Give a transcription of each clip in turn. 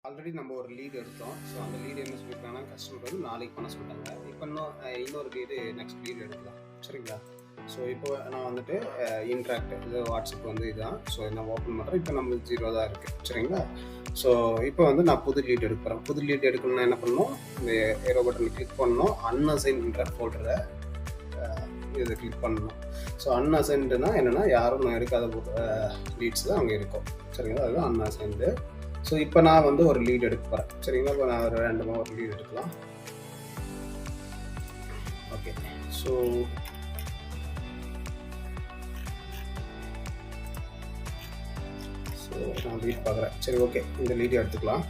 Already நம்ம ஒரு lead எடுத்தோம். ஸோ அந்த லீடு என்ன சொல்லியிருக்காங்கன்னா, கஸ்டமர் வந்து நாளைக்கு பண்ண சொல்லிட்டாங்க. இப்போ இன்னொரு லீடு நெக்ஸ்ட் லீடு எடுக்கலாம். சரிங்களா? ஸோ இப்போ நான் வந்துட்டு இன்ட்ராக்ட் இது வாட்ஸ்அப் வந்து இதுதான். ஸோ நான் ஓப்பன் பண்ணுறேன். இப்போ நம்மளுக்கு 0 தான் இருக்குது. சரிங்களா? ஸோ இப்போ வந்து நான் புது லீட் எடுக்கிறேன். புது லீட் எடுக்கணும்னா என்ன பண்ணணும், இந்த ஏரோ பட்டனை கிளிக் பண்ணணும். அன்அசைன்ன்ற ஃபோல்டரை இதை கிளிக் பண்ணணும். ஸோ அன்அசைன்டுனா என்னென்னா, யாரும் எடுக்காத லீட்ஸ் தான் அங்கே இருக்கும். சரிங்களா? அதுதான் அன்அசைன்டு. ஸோ இப்போ நான் வந்து ஒரு லீட் எடுக்க போகிறேன். சரிங்களா? இப்போ நான் ஒரு ரேண்டமாக ஒரு லீட் எடுக்கலாம். ஓகே, ஸோ நான் லீட் பார்க்குறேன். சரி, ஓகே, இந்த லீடு எடுத்துக்கலாம்.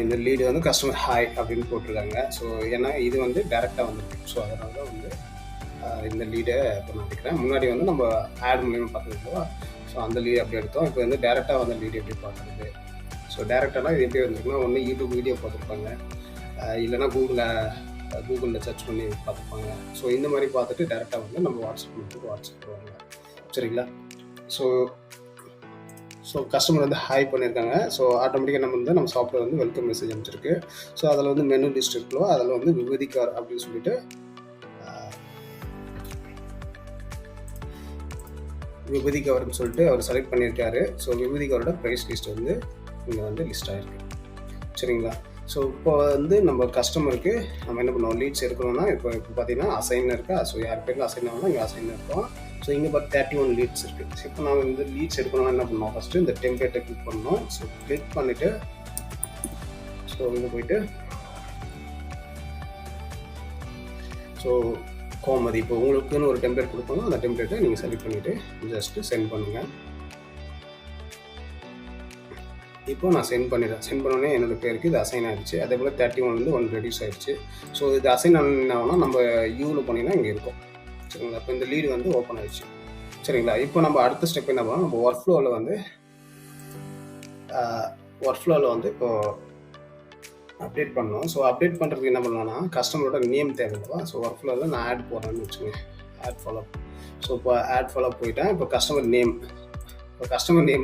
இந்த லீடு வந்து கஸ்டமர் ஹாய் அப்படின்னு போட்டிருக்காங்க. ஸோ ஏன்னா இது வந்து டேரெக்டாக வந்துருக்கு. ஸோ அதனால தான் வந்து இந்த லீடை இப்போ நான் எடுக்கிறேன். முன்னாடி வந்து நம்ம ஆட் மூலியமாக பார்த்துருக்கோம். ஸோ அந்த லீடு அப்படி எடுத்தோம். இப்போ வந்து டேரெக்டாக வந்து லீடு எப்படி பார்க்குறது. ஸோ டேரெக்டாக இது எப்படி வந்துருக்குன்னா, ஒன்று யூடியூப் வீடியோ பார்த்துருப்பாங்க, இல்லைனா கூகுளில் சர்ச் பண்ணி பார்த்துருப்பாங்க. ஸோ இந்த மாதிரி பார்த்துட்டு டேரெக்டாக வந்து நம்ம வாட்ஸ்அப் பண்ணுவாங்க. சரிங்களா? ஸோ கஸ்டமர் வந்து ஹாய் பண்ணியிருக்காங்க. ஸோ ஆட்டோமேட்டிக்காக நம்ம சாஃப்ட்வேர் வந்து வெல்கம் மெசேஜ் அனுப்பிச்சிருக்கு. ஸோ அதில் வந்து மெனு லிஸ்ட் இருக்கோ, அதில் வந்து விபதிகார் அப்படின்னு சொல்லிட்டு விபதிகார்னு சொல்லிட்டு அவர் செலக்ட் பண்ணியிருக்காரு. ஸோ விபதிகாரோட ப்ரைஸ் லிஸ்ட் வந்து இங்கே வந்து லிஸ்ட் ஆகிருக்கு. சரிங்களா? ஸோ இப்போ வந்து நம்ம கஸ்டமருக்கு நம்ம என்ன பண்ணுவோம், லீட்ஸ் எடுக்கணும்னா இப்போ பார்த்தீங்கன்னா அசைன் இருக்கா. ஸோ யார் பேருக்கு அசைன் ஆகணும், இங்கே அசைன் இருக்கும். ஸோ இங்கே பார்த்து 31 லீட்ஸ் இருக்குது. ஸோ இப்போ நான் இந்த லீட்ஸ் எடுக்கணும்னா என்ன பண்ணுவோம், ஃபஸ்ட்டு இந்த டெம்ப்ளேட்டை கிளிக் பண்ணணும். ஸோ கிளிக் பண்ணிவிட்டு ஸோ இங்கே போயிட்டு ஸோ கோமதி இப்போ உங்களுக்குன்னு ஒரு டெம்ப்ளேட் கொடுக்கணும். அந்த டெம்ப்ளேட்டை நீங்கள் செலக்ட் பண்ணிவிட்டு ஜஸ்ட்டு சென்ட் பண்ணுங்கள். இப்போ நான் சென்ட் பண்ணிடுறேன். சென்ட் பண்ணோடனே என்னோடய பேருக்கு இது அசைன் ஆகிடுச்சு. அதே போல் 31 1 ரெடியூஸ் ஆகிடுச்சு. ஸோ இது அசைன் ஆனோன்னா நம்ம யூவில் போனீங்கன்னா இங்கே இருக்கும். சரிங்களா? இப்போ இந்த லீடு வந்து ஓப்பன் ஆகிடுச்சு. சரிங்களா? இப்போ நம்ம அடுத்த ஸ்டெப் என்ன பண்ணோம், நம்ம ஒர்க் ஃப்ளோவில் வந்து இப்போது அப்டேட் பண்ணணும். ஸோ அப்டேட் பண்ணுறதுக்கு என்ன பண்ணலாம்னா, கஸ்டமரோட நேம் தேவைப்பா. ஸோ ஒர்க் ஃப்ளோவில் நான் ஆட் போடுறேன்னு வச்சுக்கோங்க, ஆட் ஃபாலோ. ஸோ இப்போ ஆட் ஃபாலோ போயிட்டேன். இப்போ கஸ்டமர் நேம்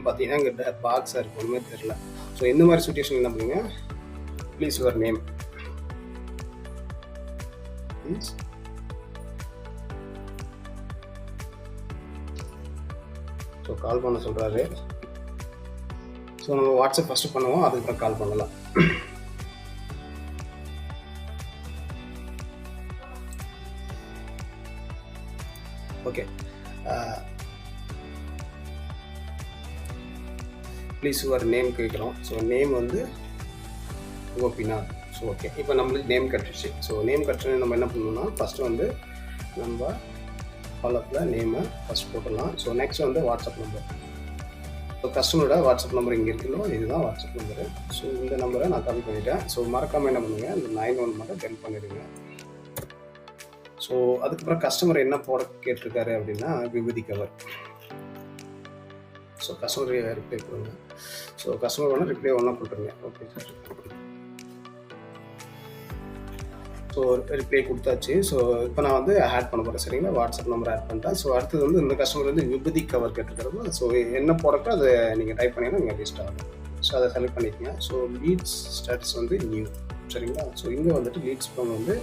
பார்த்தீங்கன்னா இங்கே பாக்ஸாக இருக்கும், ஒன்றுமே தெரியல. ஸோ இந்த மாதிரி சுச்சுவேஷன் என்ன பண்ணுங்க, ப்ளீஸ் யுவர் நேம் ஸோ கால் பண்ண சொல்கிறாரு. ஸோ நம்ம வாட்ஸ்அப் ஃபஸ்ட்டு பண்ணுவோம், அதுக்கப்புறம் கால் பண்ணலாம். ஓகே, ப்ளீஸ் யுவர் நேம் கேட்குறோம். ஸோ நேம் வந்து கோபிநாத். ஸோ ஓகே, இப்போ நம்மளுக்கு நேம் கட்டுச்சு. ஸோ நேம் கட்டுறது நம்ம என்ன பண்ணணும்னா, ஃபஸ்ட்டு வந்து நம்ம ஃபாலோப்பில் நேமை ஃபஸ்ட் போட்டுடலாம். ஸோ நெக்ஸ்ட் வந்து வாட்ஸ்அப் நம்பர். ஸோ கஸ்டமரோட வாட்ஸ்அப் நம்பர் இங்கே இருக்குல்ல, இதுதான் வாட்ஸ்அப் நம்பரு. ஸோ இந்த நம்பரை நான் காப்பி பண்ணிவிட்டேன். ஸோ மறக்காமல் என்ன பண்ணுங்கள், இந்த 91 மட்டும் டெல் பண்ணிடுங்க. ஸோ அதுக்கப்புறம் கஸ்டமர் என்ன ப்ராடக்ட் கேட்டிருக்காரு அப்படின்னா, விபதி கவர். ஸோ கஸ்டமர் ரிப்ளை கொடுங்க. ஸோ கஸ்டமர் வேணால் ரிப்ளை ஒன்றா கொடுத்துருங்க. Okay sir. ஸோ ரிப்ளை கொடுத்தாச்சு. ஸோ இப்போ நான் வந்து ஆட் பண்ண போகிறேன். சரிங்களா? வாட்ஸ்அப் நம்பர் ஆட் பண்ணிட்டேன். ஸோ அடுத்தது வந்து இந்த கஸ்டமர் வந்து விபதி கவர் கேட்டிருக்கிறது. ஸோ என்ன ப்ராடக்ட்டோ அதை நீங்கள் டைப் பண்ணிங்கன்னா இங்கே லிஸ்ட் ஆகும். ஸோ அதை செலக்ட் பண்ணிக்கோங்க. ஸோ லீட்ஸ் ஸ்டேட்டஸ் வந்து நியூ. சரிங்களா? ஸோ இங்கே வந்துட்டு லீட்ஸ் வந்து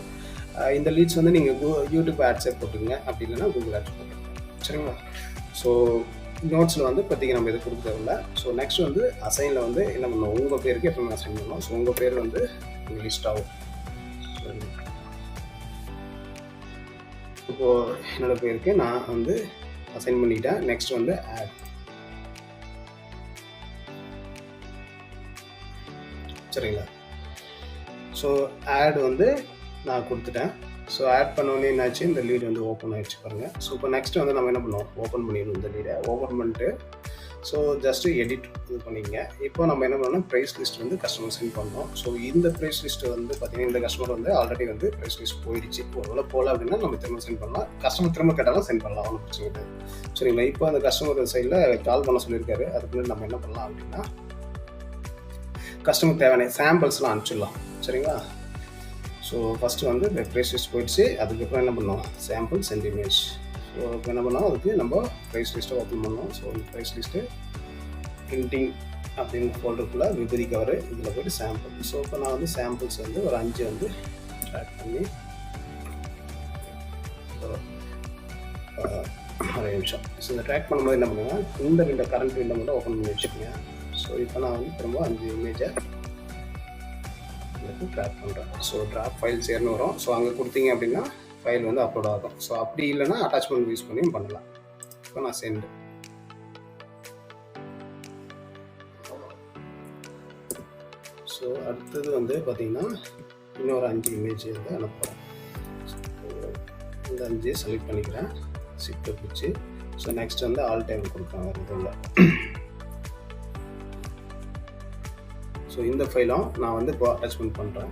இந்த லீட்ஸ் வந்து நீங்கள் யூடியூப் ஆட்ஸே போட்டுருங்க, அப்படி இல்லைன்னா கூகுள் ஆட்ஸ் போட்டுருங்க. சரிங்களா? ஸோ நோட்ஸில் வந்து இப்போதைக்கு நம்ம இது கொடுக்க தேவையில்ல. ஸோ நெக்ஸ்ட் வந்து அசைனில் வந்து என்ன பண்ணணும், உங்கள் பேருக்கு எப்பவுமே அசைன் பண்ணணும். ஸோ உங்கள் பேர் வந்து லிஸ்ட் ஆகும். இப்போது என்னோடய பேருக்கு நான் வந்து அசைன் பண்ணிட்டேன். நெக்ஸ்ட் வந்து ஆட். சரிங்களா? ஸோ ஆட் வந்து நான் கொடுத்துட்டேன். ஸோ ஆட் பண்ணோடனே என்னாச்சு, இந்த லீடு வந்து ஓப்பன் ஆகிடுச்சு பாருங்கள். ஸோ இப்போ நெக்ஸ்ட் வந்து நம்ம என்ன பண்ணுவோம், ஓப்பன் பண்ணிடணும். இந்த லீடை ஓப்பன் பண்ணிட்டு ஸோ ஜஸ்ட்டு எடிட் இது பண்ணிங்க. இப்போ நம்ம என்ன பண்ணோம்னா, ப்ரைஸ் லிஸ்ட் வந்து கஸ்டமர் சென்ட் பண்ணோம். ஸோ இந்த ப்ரைஸ் லிஸ்ட்டு வந்து பார்த்திங்கன்னா, இந்த கஸ்டமர் வந்து ஆல்ரெடி வந்து ப்ரைஸ் லிஸ்ட் போயிடுச்சு. ஒருவேளை போகல அப்படின்னா நம்ம திரும்ப சென்ட் பண்ணலாம். கஸ்டமர் திரும்ப கேட்டாலும் சென்ட் பண்ணலாம், ஒன்றும் பிரச்சனை கிடையாது. சரிங்களா? இப்போ அந்த கஸ்டமர் சைடில் கால் பண்ண சொல்லியிருக்காரு. அதுக்கு நம்ம என்ன பண்ணலாம் அப்படின்னா, கஸ்டமர் தேவையான சாம்பிள்ஸ்லாம் அனுப்பிச்சிடலாம். சரிங்களா? ஸோ ஃபஸ்ட்டு வந்து இந்த ப்ரைஸ் லிஸ்ட் போயிடுச்சு. அதுக்கப்புறம் என்ன பண்ணோம், சாம்பிள் சென்ட் இமேஜ். ஸோ இப்போ என்ன பண்ணோம், அதுக்கு நம்ம ப்ரைஸ் லிஸ்ட்டை ஓப்பன் பண்ணோம். ஸோ இந்த ப்ரைஸ் லிஸ்ட்டு பிரிண்டிங் அப்படின்னு ஃபோல்டருக்குள்ளே விபூதி கவர் இதில் போய்ட்டு சாம்பிள். ஸோ இப்போ நான் வந்து சாம்பிள்ஸ் வந்து ஒரு 5 வந்து ட்ராக் பண்ணி ஒரு நிமிஷம். ஸோ இந்த ட்ராக் பண்ணும்போது என்ன பண்ணுவேன், இந்த விண்டோ கரண்ட் விண்டோ மட்டும் ஓப்பன் பண்ணி வச்சுக்கோங்க. ஸோ இப்போ நான் வந்து திரும்ப 5 இமேஜை உங்களுக்கு ட்ராக் பண்ணுறேன். ஸோ ட்ராப் ஃபைல் சேர்னு வரும். ஸோ அங்கே கொடுத்தீங்க அப்படின்னா ஃபைல் வந்து அப்லோட் ஆகும். ஸோ அப்படி இல்லைன்னா அட்டாச்மெண்ட் யூஸ் பண்ணியும் பண்ணலாம். இப்போ நான் சென்ட். ஸோ அடுத்தது வந்து பார்த்திங்கன்னா இன்னொரு 5 இமேஜ் வந்து அனுப்புகிறேன். இந்த 5 செலக்ட் பண்ணிக்கிறேன், ஷிஃப்ட்டை பிடிச்சி. ஸோ நெக்ஸ்ட் வந்து ஆல் டைம் கொடுக்குறேன் வேறு இதில். ஸோ இந்த ஃபைலும் நான் வந்து இப்போ அட்டாச்மெண்ட் பண்ணுறேன்.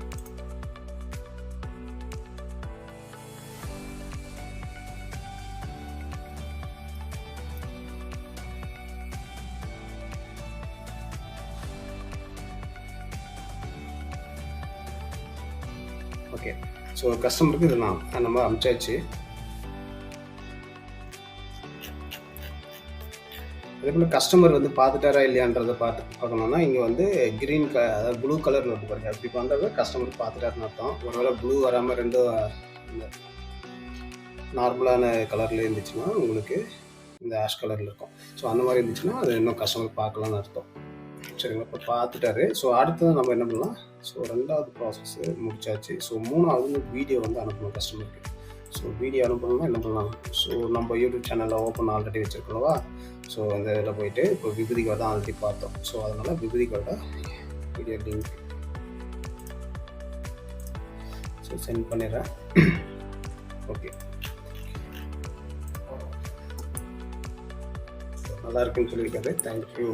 ஓகே, ஸோ கஸ்டமருக்கு இது நம்ம அனுப்பிச்சாச்சு. அதே போல் கஸ்டமர் வந்து பார்த்துட்டாரா இல்லையான்றதை பார்க்கணுன்னா இங்கே வந்து க்ரீன் அதாவது ப்ளூ கலரில் இருக்கு பாருங்க. அப்படி பண்ணுறது கஸ்டமர் பார்த்துட்டாருன்னு அர்த்தம். ஒருவேளை ப்ளூ வராமல் ரெண்டும் இந்த நார்மலான கலரில் இருந்துச்சுன்னா உங்களுக்கு இந்த ஆஷ் கலரில் இருக்கும். ஸோ அந்த மாதிரி இருந்துச்சுன்னா அது இன்னும் கஸ்டமர் பார்க்கலான்னு அர்த்தம். சரிங்களா, இப்போ பார்த்துட்டாரு. ஸோ அடுத்தது நம்ம என்ன பண்ணலாம், ஸோ 2வது ப்ராசஸ் முடிச்சாச்சு. ஸோ 3வது வீடியோ வந்து அனுப்பணும் கஸ்டமருக்கு. ஸோ வீடியோ அனுப்பணும்னா என்ன பண்ணலாம், ஸோ நம்ம யூடியூப் சேனலில் ஓப்பன் ஆல்ரெடி வச்சுருக்கோம்வா. ஸோ அந்த இதில் போயிட்டு இப்போ விபூதி கார்டு தான் ஆல்ரெடி பார்த்தோம். ஸோ அதனால் விபூதி கார்டை வீடியோ லிங்க் ஸோ சென்ட் பண்ணிடுறேன். ஓகே, நல்லா இருக்குன்னு சொல்லியிருக்காரு. தேங்க்யூ,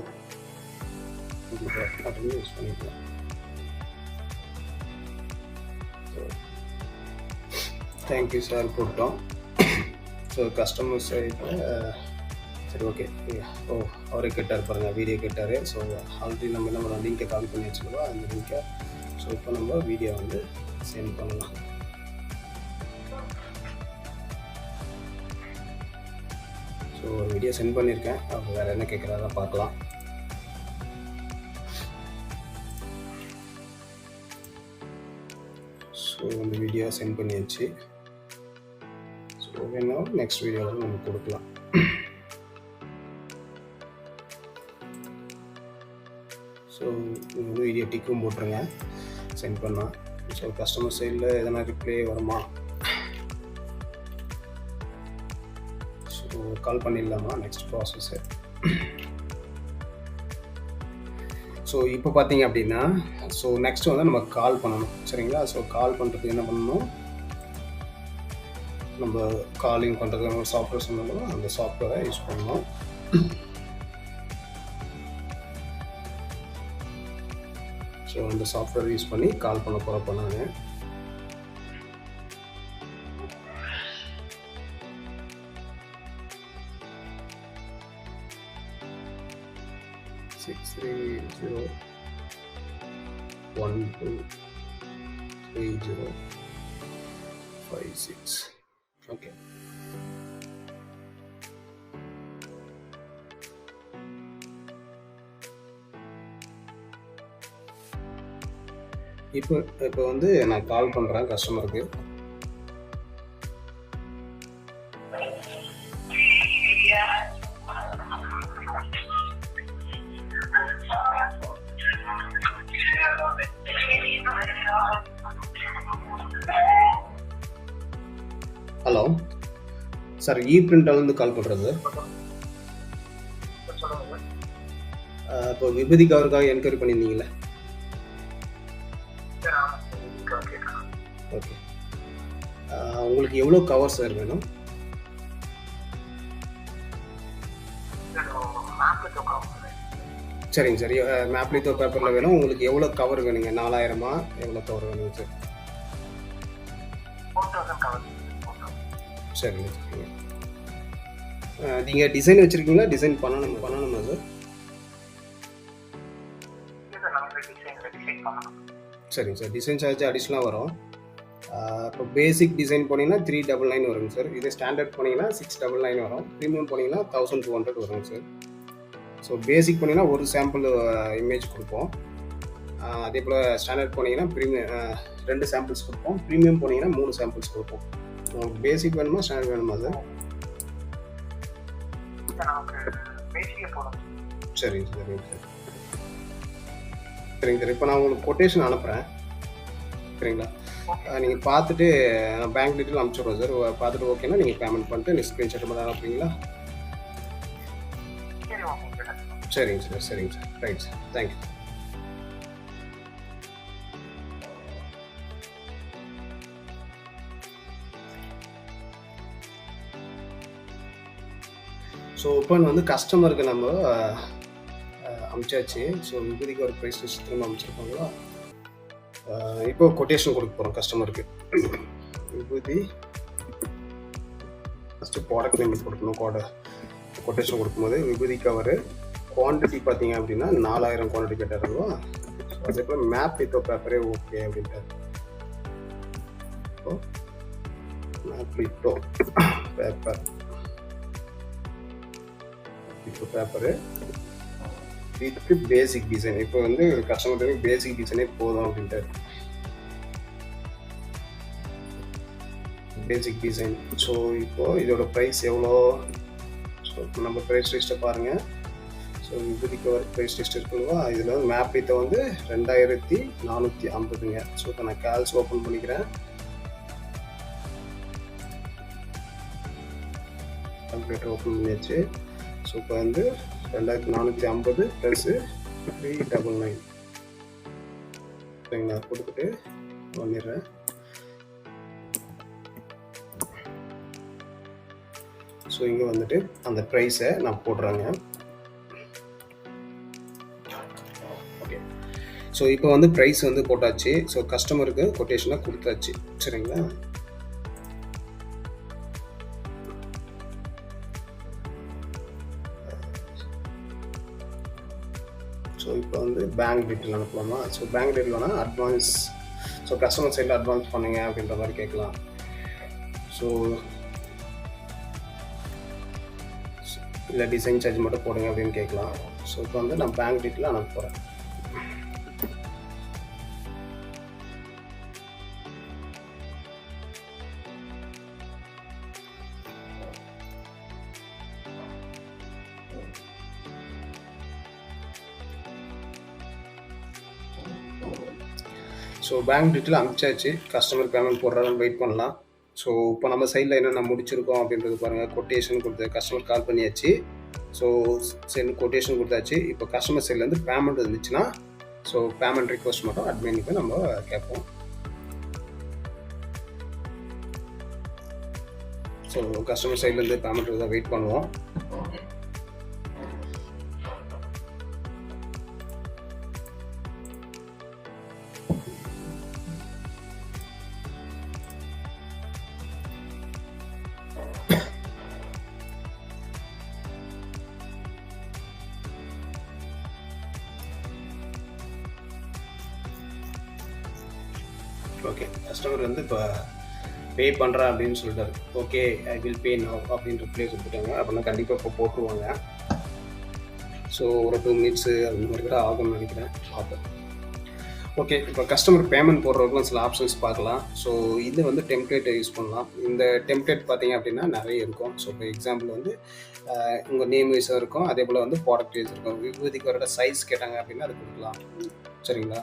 அப்படின்னு யூஸ் பண்ணிக்கலாம். தேங்க்யூ சார் போட்டோம். ஸோ கஸ்டமர் சைடில் சரி ஓகே. ஓ, அவரே கேட்டார் பாருங்கள், வீடியோ கேட்டார். ஸோ ஆல்ரெடி நம்ம என்ன பண்ணலாம், லிங்கை கால் பண்ணி வச்சுருக்கோம் அந்த லிங்கை. ஸோ இப்போ நம்ம வீடியோ வந்து சென்ட் பண்ணலாம். ஸோ ஒரு வீடியோ சென்ட் பண்ணியிருக்கேன். அப்போ வேறு என்ன கேட்குறாங்க பார்க்கலாம். ஸோ இந்த வீடியோ சென்ட் பண்ணியாச்சு. ஸோ வேணா நெக்ஸ்ட் வீடியோவில் நம்ம கொடுக்கலாம். ஸோ இது வந்து வீடியோ டிக்கும் போட்டுருங்க சென்ட் பண்ணால். ஸோ கஸ்டமர் சைடில் எதனா ரிப்ளை வருமா, ஸோ கால் பண்ணிடலாமா நெக்ஸ்ட் ப்ராசஸ்ஸு. ஸோ இப்போ பார்த்தீங்க அப்படின்னா ஸோ நெக்ஸ்ட் வந்து நம்ம கால் பண்ணணும். சரிங்களா, ஸோ கால் பண்ணுறதுக்கு என்ன பண்ணணும், நம்ம காலிங் பண்ணுறதுக்கு ஒரு சாஃப்ட்வேர் சொன்னாலும் அந்த சாஃப்ட்வேரை யூஸ் பண்ணணும். ஸோ அந்த சாஃப்ட்வேர் யூஸ் பண்ணி கால் பண்ண போகிறப்ப நான் 630123056. ஓகே, இப்போ வந்து நான் கால் பண்ணுறேன் கஸ்டமருக்கு. ஹலோ சார், இ-பிரிண்டாலேருந்து கால் பண்ணுறது. இப்போ விபூதி கவருக்காக என்கொயரி பண்ணியிருந்தீங்களே. ஓகே, உங்களுக்கு எவ்வளோ கவர் சார் வேணும்? சரிங்க சார், மேப்லித்தோ பேப்பரில் வேணும். உங்களுக்கு எவ்வளோ கவர் வேணுங்க? 4000 எவ்வளோ கவர் வேணுங்க சார்? சரிங்க சரிங்க. நீங்கள் டிசைன் வச்சுருக்கீங்களா, டிசைன் பண்ணணுமா சார்? சரிங்க சார், டிசைன் சார்ஜ் அடிஷ்னலாக வரும். இப்போ பேசிக் டிசைன் போனீங்கன்னா 399 வருங்க சார். இதே ஸ்டாண்டர்ட் போனீங்கன்னா 699 வரும். ப்ரீமியம் போனீங்கன்னா 1200 வருங்க சார். ஸோ பேசிக் போனீங்கன்னா ஒரு சாம்பிள் இமேஜ் கொடுப்போம். அதே போல் ஸ்டாண்டர்ட் போனீங்கன்னா ரெண்டு சாம்பிள்ஸ் கொடுப்போம். ப்ரீமியம் போனீங்கன்னா 3 சாம்பிள்ஸ் கொடுப்போம். உங்களுக்கு பேசிக் வேணுமா ஸ்டாண்டர்ட் வேணுமா சார்? சரிங்க சார், சரிங்க சார். சரிங்க சார், இப்போ நான் உங்களுக்கு கொட்டேஷன் அனுப்புகிறேன். சரிங்களா? நீங்கள் பார்த்துட்டு நான் பேங்க் டீட்டெயில் அனுப்பிச்சுடுறோம் சார். பார்த்துட்டு ஓகேன்னா நீங்கள் பேமெண்ட் பண்ணிட்டு நெக்ஸ்ட் ஸ்க்ரீன்ஷாட் மட்டும் அனுப்புறீங்களா? சரிங்க சார், சரிங்க sir. Right sir, thank you. So இப்போ வந்து கஸ்டமருக்கு நம்ம அனுப்பிச்சாச்சு. ஸோ விபூதிக்கு ஒரு ப்ரைஸ் லிஸ்ட் திரும்ப அனுப்பிச்சிருப்பாங்களா? இப்போ கொட்டேஷன் கொடுக்க போகிறோம் கஸ்டமருக்கு. விபூதி ஃபஸ்ட்டு ப்ராடக்ட் நேம் கொடுக்கணும். கொட்டேஷன் கொடுக்கும்போது விபூதி கவரு குவான்டிட்டி பார்த்தீங்க அப்படின்னா 4000 குவான்டிட்டி கேட்டாருங்களா? ஸோ அதே போல் மேப் வித்தோ பேப்பரே ஓகே அப்படின்ட்டு. ஸோ மேப் வித்தோ paper paper with basic design. இப்போ வந்து கஸ்டமருக்கு பேசிக் டிசைனே போதும் அப்படின்ட்டு பேசிக் டிசைன். ஸோ இப்போ இதோட ப்ரைஸ் எவ்வளோ? ஸோ நம்ம ப்ரைஸ் லிஸ்ட்டை பாருங்கள். ஸோ விபூதிக்கு ஒரு ப்ரைஸ் லிஸ்ட் இருக்குங்களா? இதில் வந்து மேப் வித்தை வந்து 2450ங்க. ஸோ இப்போ நான் கால்ஸ் ஓப்பன் பண்ணிக்கிறேன். கால்குலேட்டர் ஓப்பன் பண்ணியாச்சு. ஸோ இப்போ வந்து 2450 + 399 சரிங்களா? கொடுத்துட்டு பண்ணிடுறேன். ஸோ இங்கே வந்துட்டு அந்த ப்ரைஸை நான் போடுறேங்க. ஓகே, ஸோ இப்போ வந்து ப்ரைஸ் வந்து போட்டாச்சு. ஸோ கஸ்டமருக்கு கொட்டேஷனாக கொடுத்தாச்சு. சரிங்களா? ஸோ இப்போ வந்து பேங்க் டீட்டெயில் அனுப்பலாமா? ஸோ பேங்க் டீட்டெயில் வேணால் அட்வான்ஸ், ஸோ கஸ்டமர் சைடில் அட்வான்ஸ் பண்ணுங்க அப்படின்ற மாதிரி கேட்கலாம். ஸோ இல்லை டிசைன் சார்ஜ் மட்டும் போடுங்க அப்படின்னு கேட்கலாம். ஸோ இப்போ வந்து நான் பேங்க் டீட்டெயில் அனுப்ப போகிறேன். ஸோ பேங்க் டீட்டெயில் அனுப்பிச்சாச்சு. கஸ்டமர் பேமெண்ட் போடுறாருன்னு வெயிட் பண்ணலாம். ஸோ இப்போ நம்ம சைடில் என்னென்ன முடிச்சிருக்கோம் அப்படின்றது பாருங்கள். கொட்டேஷன் கொடுத்து கஸ்டமர் கால் பண்ணியாச்சு. ஸோ கொட்டேஷன் கொடுத்தாச்சு. இப்போ கஸ்டமர் சைட்லேருந்து பேமெண்ட் இருந்துச்சுன்னா ஸோ பேமெண்ட் ரிக்வஸ்ட் மட்டும் அட்மினுக்கு நம்ம கேட்போம். ஸோ கஸ்டமர் சைட்லேருந்து பேமெண்ட் தான் வெயிட் பண்ணுவோம். ஓகே, கஸ்டமர் வந்து இப்போ பே பண்ணுறேன் அப்படின்னு சொல்லிட்டாரு. Okay, I will pay now அப்படின்ற ரிப்ளை கொடுத்துட்டாங்க. அப்படின்னா கண்டிப்பாக இப்போ போட்டுருவாங்க. ஸோ ஒரு 2 மினிட்ஸு அந்த மாதிரி கூட ஆகும்னு நினைக்கிறேன். பார்ப்போம். ஓகே, இப்போ கஸ்டமர் பேமெண்ட் போடுறவங்களும் சில ஆப்ஷன்ஸ் பார்க்கலாம். ஸோ இது வந்து டெம்ப்ளேட்டை யூஸ் பண்ணலாம். இந்த டெம்ப்ளேட் பார்த்தீங்க அப்படின்னா நிறைய இருக்கும். ஸோ இப்போ எக்ஸாம்பிள் வந்து உங்கள் நேம் வைஸாக இருக்கும். அதே போல் வந்து ப்ராடக்ட் வைஸ் இருக்கும். விபூதிக்கு வரோட சைஸ் கேட்டாங்க அப்படின்னா அது கொடுக்கலாம். சரிங்களா?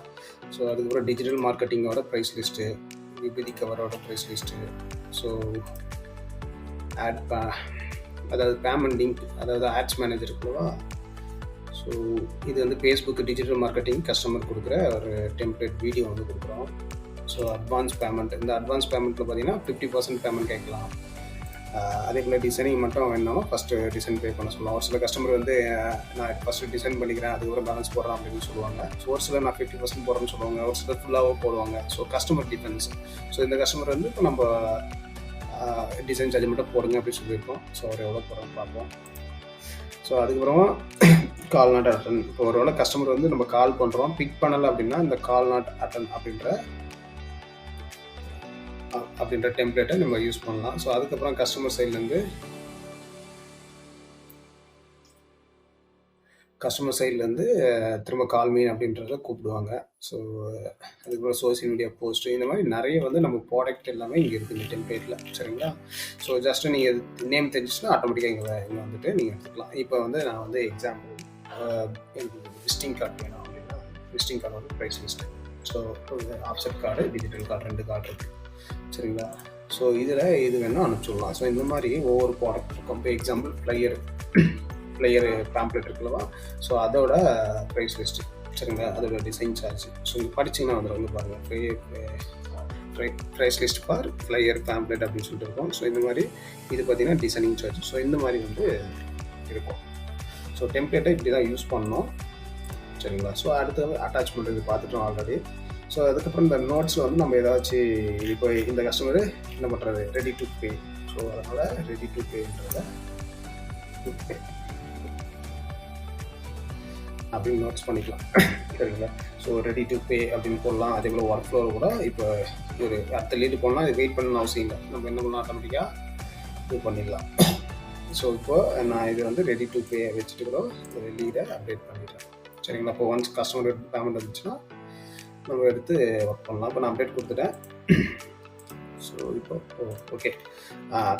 ஸோ அதுக்கப்புறம் டிஜிட்டல் மார்க்கெட்டிங்கோட ப்ரைஸ் லிஸ்ட்டு, விபூதி கவரோட ப்ரைஸ் லிஸ்ட்டு, ஸோ அதாவது பேமெண்ட் லிங்க், அதாவது ஆட்ஸ் மேனேஜர் இருக்குல்லவா? ஸோ இது வந்து ஃபேஸ்புக் டிஜிட்டல் மார்க்கெட்டிங் கஸ்டமர் கொடுக்குற ஒரு டெம்ப்ளேட் வீடியோ வந்து கொடுக்குறோம். ஸோ அட்வான்ஸ் பேமெண்ட், இந்த அட்வான்ஸ் பேமெண்ட்டில் பார்த்தீங்கன்னா 50% பேமெண்ட் கேட்கலாம். அதே போல் டிசைனிங் மட்டும் வேணுனாலும் ஃபஸ்ட்டு டிசைன் பே பண்ண சொல்லலாம். ஒரு சில கஸ்டமர் வந்து நான் ஃபஸ்ட்டு டிசைன் பண்ணிக்கிறேன், அதுக்கப்புறம் பேலன்ஸ் போடுறேன் அப்படின்னு சொல்லுவாங்க. ஸோ ஒரு சிலர் நான் 50% போடுறேன்னு சொல்லுவாங்க, ஒரு சிலர் ஃபுல்லாகவும் போடுவாங்க. So customer depends. ஸோ இந்த கஸ்டமர் வந்து இப்போ நம்ம டிசைன் சார்ஜ் மட்டும் போடுங்க அப்படின்னு சொல்லியிருக்கோம். ஸோ அவர் எவ்வளோ போடுறோன்னு பார்ப்போம். ஸோ அதுக்கப்புறமா கால் நாட் அட்டன். இப்போ ஒரு வேளை கஸ்டமர் வந்து நம்ம கால் பண்ணுறோம், பிக் பண்ணலை அப்படின்னா இந்த கால் நாட் அட்டன் அப்படின்ற டெம்ப்ளேட்டை நம்ம யூஸ் பண்ணலாம். ஸோ அதுக்கப்புறம் கஸ்டமர் சைட்லேருந்து கஸ்டமர் சைட்லேருந்து திரும்ப கால் மீ அப்படின்றத கூப்பிடுவாங்க. ஸோ அதுக்கப்புறம் சோசியல் மீடியா போஸ்ட்டு இந்த மாதிரி நிறைய வந்து நம்ம ப்ராடக்ட் எல்லாமே இங்கே இருக்குது இந்த டெம்ப்ளேட்டில். சரிங்களா? ஸோ ஜஸ்ட்டு நீங்கள் நேம் தெரிஞ்சுச்சுன்னா ஆட்டோமேட்டிக்காக இங்கே வந்துட்டு நீங்கள் எடுத்துக்கலாம். இப்போ வந்து நான் வந்து எக்ஸாம்பிள் எனக்கு விசிட்டிங் கார்டு வேணும் அப்படின்னா விசிட்டிங் கார்டு வந்து price list. So offset card, digital card 2 card இருக்குது. சரிங்களா? ஸோ இதில் இது வேணும் அனுப்பிச்சுடலாம். ஸோ இந்த மாதிரி ஒவ்வொரு ப்ராடக்ட் இருக்கும். இப்போ எக்ஸாம்பிள் ஃப்ளையர் பேம்ப்ளெட் இருக்குல்லவா, ஸோ அதோட ப்ரைஸ் லிஸ்ட்டு. சரிங்களா? அதோட டிசைன் சார்ஜ். ஸோ படிச்சிங்கன்னா வந்து பாருங்கள் price list for flyer pamphlet அப்படின்னு சொல்லிட்டு இருக்கும். ஸோ இந்த மாதிரி இது பார்த்தீங்கன்னா டிசைனிங் சார்ஜ். ஸோ இந்த மாதிரி வந்து இருக்கும். ஸோ டெம்ப்ளேட்டை இப்படி தான் யூஸ் பண்ணணும். சரிங்களா? ஸோ அடுத்து அட்டாச்மெண்ட் இது பார்த்துட்டோம் ஆல்ரெடி. ஸோ அதுக்கப்புறம் இந்த நோட்ஸில் வந்து நம்ம ஏதாச்சும் இப்போ இந்த கஸ்டமரு என்ன பண்ணுறது, ரெடி டு பே. ஸோ அதனால் ரெடி டு பேன்றத அப்படின்னு நோட்ஸ் பண்ணிக்கலாம். சரிங்களா? ஸோ ரெடி டு பே அப்படின்னு போடலாம். அதே போல் ஒர்க் ஃப்ளோர் கூட இப்போ ஒரு அடுத்த லீடு போடலாம். இது வெயிட் பண்ணணும்னு அவசியம் இல்லை. நம்ம என்ன பண்ணலாம், ஆட்டோமேட்டிக்காக இது பண்ணிடலாம். ஸோ இப்போது நான் இது வந்து ரெடி டு பே வச்சுட்டு கூட ஒரு லீடை அப்டேட் பண்ணிடுறேன். சரிங்களா? இப்போ ஒன்ஸ் கஸ்டமர் பேமெண்ட் வந்துச்சுன்னா நம்ம எடுத்து ஒர்க் பண்ணலாம். இப்போ நான் அப்டேட் கொடுத்துட்டேன். ஸோ இப்போ ஓகே,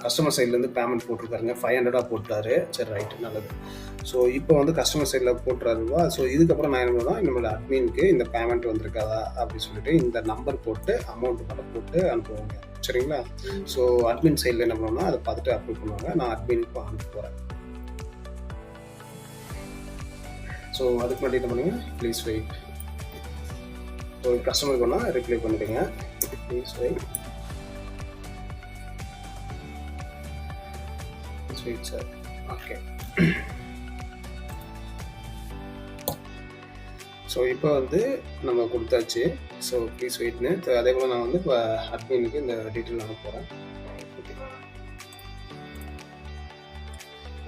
கஸ்டமர் சைட்லேருந்து பேமெண்ட் போட்டிருக்காருங்க, 500 போட்டாரு. சரி, ரைட்டு, நல்லது. ஸோ இப்போ வந்து கஸ்டமர் சைடில் போட்டுறாருவா. ஸோ இதுக்கப்புறம் நான் என்ன பண்ணுவேன், நம்மளோட அட்மினுக்கு இந்த பேமெண்ட் வந்திருக்காதா அப்படின்னு சொல்லிட்டு இந்த நம்பர் போட்டு அமௌண்ட் மட்டும் போட்டு அனுப்புவாங்க. சரிங்களா? ஸோ அட்மின் சைடில் என்ன பண்ணுவோம்னா அதை பார்த்துட்டு அப்ரூவ் பண்ணுவாங்க. நான் அட்மினுக்கு அனுப்ப போகிறேன். ஸோ அதுக்கு முன்னாடி என்ன பண்ணுங்க, ப்ளீஸ் வெயிட். ஸோ கஸ்டமருக்கு ஒன்றா ரிப்ளை பண்ணிவிடுங்க, please wait. Wait sir. Okay. So இப்போ வந்து நம்ம கொடுத்தாச்சு. ஸோ ப்ளீஸ் வெயிட்னு. அதே போல் நான் வந்து இப்போ அட்மினுக்கு இந்த டீட்டெயில் அனுப்ப போகிறேன்.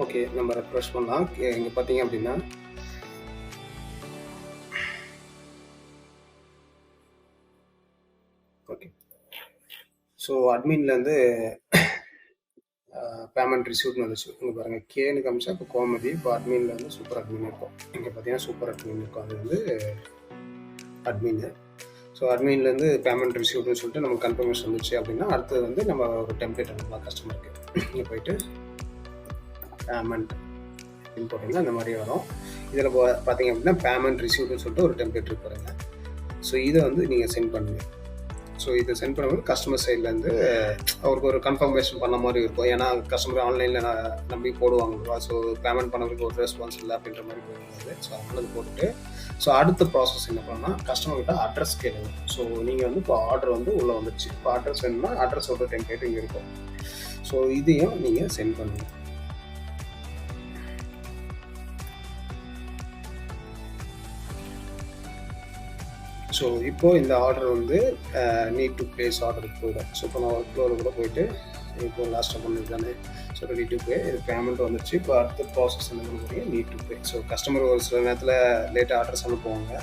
ஓகே, நம்ம ரெஃப்ரெஷ் பண்ணலாம். இங்கே பார்த்தீங்க அப்படின்னா ஓகே, ஸோ அட்மின்லேருந்து பேமெண்ட் ரிசீவ்னு வந்துச்சு. இங்கே பாருங்கள், கேன்னு காமிச்சா இப்போ கோமதி. இப்போ அட்மினில் வந்து சூப்பர் அட்மின் இருக்கும். இங்கே பார்த்தீங்கன்னா சூப்பர் அட்மின் இருக்கும். அது வந்து அட்மின்னு. ஸோ அட்மின்லேருந்து பேமெண்ட் ரிசீவ்னு சொல்லிட்டு நமக்கு கன்ஃபர்மேஷன் வந்துச்சு அப்படின்னா அடுத்தது வந்து நம்ம ஒரு டெம்ப்ளேட் அனுப்பலாம் கஸ்டமருக்கு. இங்கே போயிட்டு பேமெண்ட் அப்படின்னு போட்டிங்கன்னா இந்த மாதிரி வரும். இதில் பார்த்தீங்க அப்படின்னா பேமெண்ட் ரிசீவ்னு சொல்லிட்டு ஒரு டெம்ப்ளேட் இருக்கு பாருங்க. ஸோ இதை வந்து நீங்கள் சென்ட் பண்ணுங்கள். ஸோ இதை சென்ட் பண்ணும்போது கஸ்டமர் சைட்லேருந்து அவருக்கு ஒரு கன்ஃபர்மேஷன் பண்ண மாதிரி இருக்கும். ஏன்னா கஸ்டமர் ஆன்லைனில் நம்பி போடுவாங்களா. ஸோ பேமெண்ட் பண்ணவங்களுக்கு ஒரு ரெஸ்பான்ஸ் இல்லை அப்படின்ற மாதிரி போயிருந்தது. ஸோ அதனால் போட்டுட்டு ஸோ அடுத்த ப்ராசஸ் என்ன பண்ணால் கஸ்டமர்கிட்ட அட்ரஸ் கேளுங்க. ஸோ நீங்கள் வந்து இப்போ ஆர்டர் வந்து உள்ளே வந்துடுச்சு. இப்போ அட்ரஸ் வேணும்னா அட்ரஸோட டெம்ப்ளேட் இங்கே இருக்கும். ஸோ இதையும் நீங்கள் சென்ட் பண்ணுங்கள். ஸோ இப்போது இந்த ஆர்டர் வந்து நீட் டு பிளேஸ் ஆர்டருக்கு போயிடும். ஸோ இப்போ நான் ஒர்க் ஃப்ளோரில் கூட போயிட்டு இப்போ லாஸ்ட்டாக பண்ணது தானே. ஸோ ரெடி டு பே, இது பேமெண்ட் வந்துச்சு. இப்போ அடுத்த ப்ராசஸ் என்ன பண்ணுறீங்க, need to pay. So customer ஒரு சில நேரத்தில் லேட்டாக ஆர்டர்ஸ் அனுப்புவாங்க.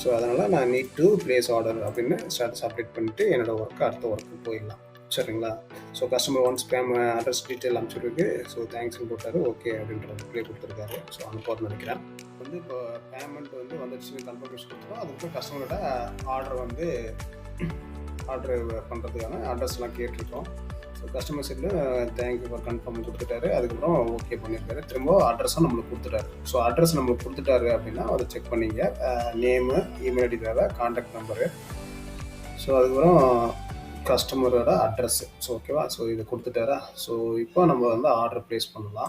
ஸோ அதனால் நான் நீட் டு பிளேஸ் ஆர்டர் அப்படின்னு ஸ்டேட்டஸ் அப்டேட் பண்ணிவிட்டு என்னோடய ஒர்க்கு அடுத்த ஒர்க்கு போயிடலாம். சரிங்களா? So customer once address detail அனுப்பிச்சிருக்கு. ஸோ தேங்க்ஸ்னு போட்டார். ஓகே அப்படின்ற ரிப்ளை கொடுத்துருக்காரு. ஸோ அனுப்போன்னு நினைக்கிறேன். வந்து இப்போ பேமெண்ட் வந்து வந்துடுச்சு, கன்ஃபர்மேஷன் கொடுத்துருவோம். அதுக்கப்புறம் கஸ்டமரோட ஆர்டர் வந்து ஆர்டர் பண்ணுறதுக்கான அட்ரஸ்லாம் கேட்டிருக்கோம். ஸோ கஸ்டமர் சைடில் தேங்க்யூ ஃபார் கன்ஃபார்ம் கொடுத்துட்டாரு. அதுக்கப்புறம் ஓகே பண்ணியிருக்காரு. திரும்ப அட்ரஸும் நம்மளுக்கு கொடுத்துட்டாரு. ஸோ அட்ரஸ் நம்மளுக்கு கொடுத்துட்டாரு அப்படின்னா அதை செக் பண்ணிங்க. நேமு, இமெயில் ஐடி தேவை, கான்டாக்ட் நம்பரு. ஸோ அதுக்கப்புறம் கஸ்டமரோட அட்ரஸ்ஸு. ஸோ ஓகேவா? ஸோ இதை கொடுத்துட்டாரா? ஸோ இப்போ நம்ம வந்து ஆர்டர் ப்ளேஸ் பண்ணலாம்.